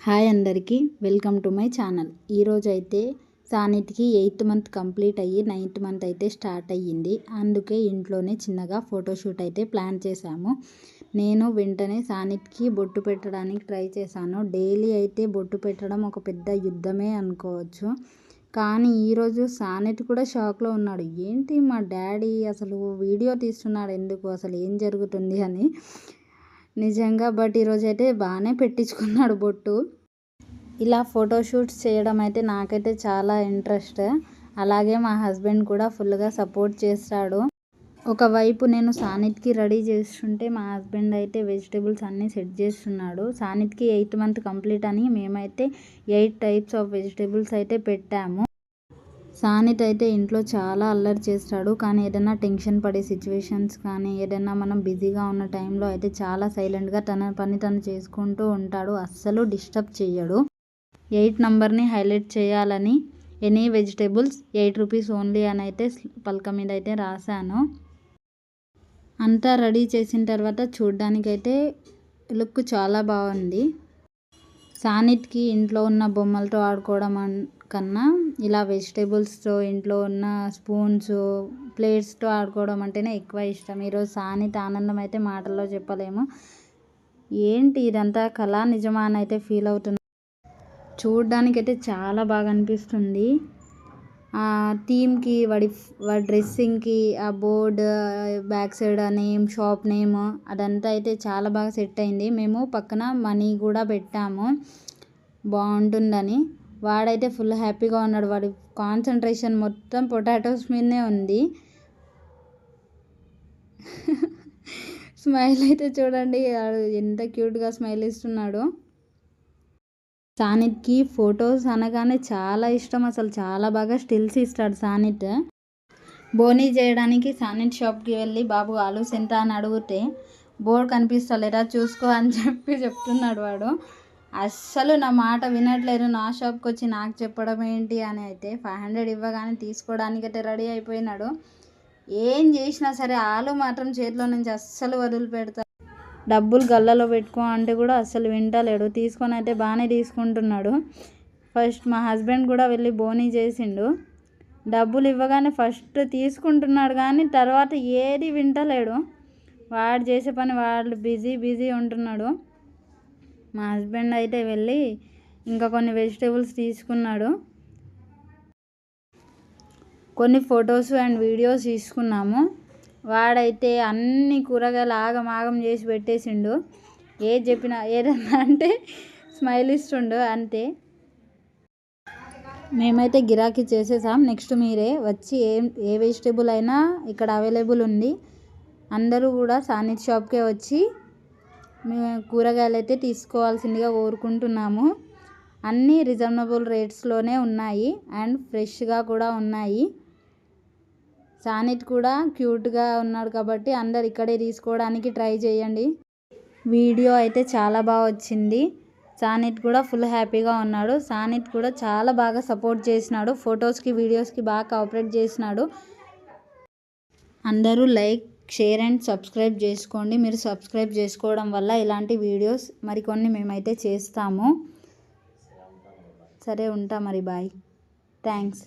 Hi అందరికీ, welcome to my channel. ఈరోజు అయితే సానిట్కి 8th మంత్ కంప్లీట్ అయ్యి 9th మంత్ అయితే స్టార్ట్ అయ్యింది. అందుకే ఇంట్లోనే చిన్నగా ఫోటోషూట్ అయితే ప్లాన్ చేశాము. నేను వెంటనే సానిట్కి బొట్టు పెట్టడానికి ట్రై చేశాను. డైలీ అయితే బొట్టు పెట్టడం ఒక పెద్ద యుద్ధమే అనుకోవచ్చు. కానీ ఈరోజు సానిట్ కూడా షాక్లో ఉన్నాడు. ఏంటి మా డాడీ అసలు వీడియో తీస్తున్నాడు ఎందుకు, అసలు ఏం జరుగుతుంది అని. నిజంగా బట్ ఈరోజు అయితే బాగానే పెట్టించుకున్నాడు బొట్టు. ఇలా ఫోటోషూట్స్ చేయడం అయితే నాకైతే చాలా ఇంట్రెస్ట్. అలాగే మా హస్బెండ్ కూడా ఫుల్గా సపోర్ట్ చేస్తాడు. ఒకవైపు నేను సానిట్కి రెడీ చేస్తుంటే మా హస్బెండ్ అయితే వెజిటేబుల్స్ అన్నీ సెట్ చేస్తున్నాడు. సానిట్కి 8th మంత్ కంప్లీట్ అని మేమైతే 8 టైప్స్ ఆఫ్ వెజిటేబుల్స్ అయితే పెట్టాము. సానిట్ అయితే ఇంట్లో చాలా అల్లరి చేస్తాడు. కానీ ఏదైనా టెన్షన్ పడే సిచ్యువేషన్స్ కానీ ఏదైనా మనం బిజీగా ఉన్న టైంలో అయితే చాలా సైలెంట్గా తన పని తను చేసుకుంటూ ఉంటాడు. అస్సలు డిస్టర్బ్ చేయడు. 8 నంబర్ని హైలైట్ చేయాలని ఎనీ వెజిటేబుల్స్ 8 రూపీస్ ఓన్లీ అని అయితే పలక మీద అయితే రాశాను. అంతా రెడీ చేసిన తర్వాత చూడ్డానికైతే లుక్ చాలా బాగుంది. సానిట్కి ఇంట్లో ఉన్న బొమ్మలతో ఆడుకోవడం కన్నా ఇలా వెజిటేబుల్స్తో ఇంట్లో ఉన్న స్పూన్స్ ప్లేట్స్తో ఆడుకోవడం అంటేనే ఎక్కువ ఇష్టం. ఈరోజు సానిట్ ఆనందం అయితే మాటల్లో చెప్పలేము. ఏంటి ఇదంతా కళ నిజమా అని అయితే ఫీల్ అవుతుంది. చూడ్డానికైతే చాలా బాగా అనిపిస్తుంది. ఆ థీమ్కి వాడి డ్రెస్సింగ్కి ఆ బోర్డ్ బ్యాక్ సైడ్ ఆ నేమ్, షాప్ నేమ్ అదంతా అయితే చాలా బాగా సెట్ అయింది. మేము పక్కన మనీ కూడా పెట్టాము బాగుంటుందని. వాడైతే ఫుల్ హ్యాపీగా ఉన్నాడు. వాడి కాన్సన్ట్రేషన్ మొత్తం పొటాటోస్ మీదనే ఉంది. స్మైల్ అయితే చూడండి ఎంత క్యూట్గా స్మైల్ ఇస్తున్నాడు. సానిట్కి ఫొటోస్ అనగానే చాలా ఇష్టం. అసలు చాలా బాగా స్టిల్స్ ఇస్తాడు సానిట్. బోనీ చేయడానికి సానిట్ షాప్కి వెళ్ళి బాబు ఆలూస్ ఎంత అని అడిగితే బోర్డు కనిపిస్తలేరా చూసుకో అని చెప్తున్నాడు వాడు. అస్సలు నా మాట వినట్లేదు. నా షాప్కి వచ్చి నాకు చెప్పడం ఏంటి అని అయితే 500 ఇవ్వగానే తీసుకోవడానికైతే రెడీ అయిపోయినాడు. ఏం చేసినా సరే ఆలు మాత్రం చేతిలో నుంచి అస్సలు వదిలిపెడతాడు. డబ్బులు గల్లలో పెట్టుకో అంటే కూడా అస్సలు వింటలేడు. తీసుకొని అయితే బాగానే తీసుకుంటున్నాడు. ఫస్ట్ మా హస్బెండ్ కూడా వెళ్ళి బోనీ చేసిండు. డబ్బులు ఇవ్వగానే ఫస్ట్ తీసుకుంటున్నాడు కానీ తర్వాత ఏది వింటలేడు. వాడు చేసే పని వాళ్ళు బిజీ ఉంటున్నాడు. మా హస్బెండ్ అయితే వెళ్ళి ఇంకా కొన్ని వెజిటేబుల్స్ తీసుకున్నాడు. కొన్ని ఫొటోస్ అండ్ వీడియోస్ తీసుకున్నాము. వాడైతే అన్ని కూరగాయలు ఆగం చేసి పెట్టేసిండు. ఏది చెప్పినా ఏదన్నా అంటే స్మైల్ ఇస్తుండు అంతే. మేమైతే గిరాకీ చేసేసాం. నెక్స్ట్ మీరే వచ్చి ఏ వెజిటేబుల్ అయినా ఇక్కడ అవైలబుల్ ఉంది. అందరూ కూడా సానిట్ షాప్కే వచ్చి కూరగాయలు అయితే తీసుకోవాల్సిందిగా కోరుకుంటున్నాము. అన్నీ రీజనబుల్ రేట్స్లోనే ఉన్నాయి అండ్ ఫ్రెష్గా కూడా ఉన్నాయి. సానిట్ కూడా క్యూట్గా ఉన్నాడు కాబట్టి అందరు ఇక్కడే తీసుకోవడానికి ట్రై చేయండి. వీడియో అయితే చాలా బాగా వచ్చింది. సానిట్ కూడా ఫుల్ హ్యాపీగా ఉన్నాడు. సానిట్ కూడా చాలా బాగా సపోర్ట్ చేసినాడు. ఫొటోస్కి వీడియోస్కి బాగా కోఆపరేట్ చేసినాడు. అందరూ లైక్, షేర్ అండ్ సబ్స్క్రైబ్ చేసుకోండి. మీరు సబ్స్క్రైబ్ చేసుకోవడం వల్ల ఇలాంటి వీడియోస్ మరికొన్ని మేమైతే చేస్తాము. సరే ఉంటా మరి, బాయ్, థ్యాంక్స్.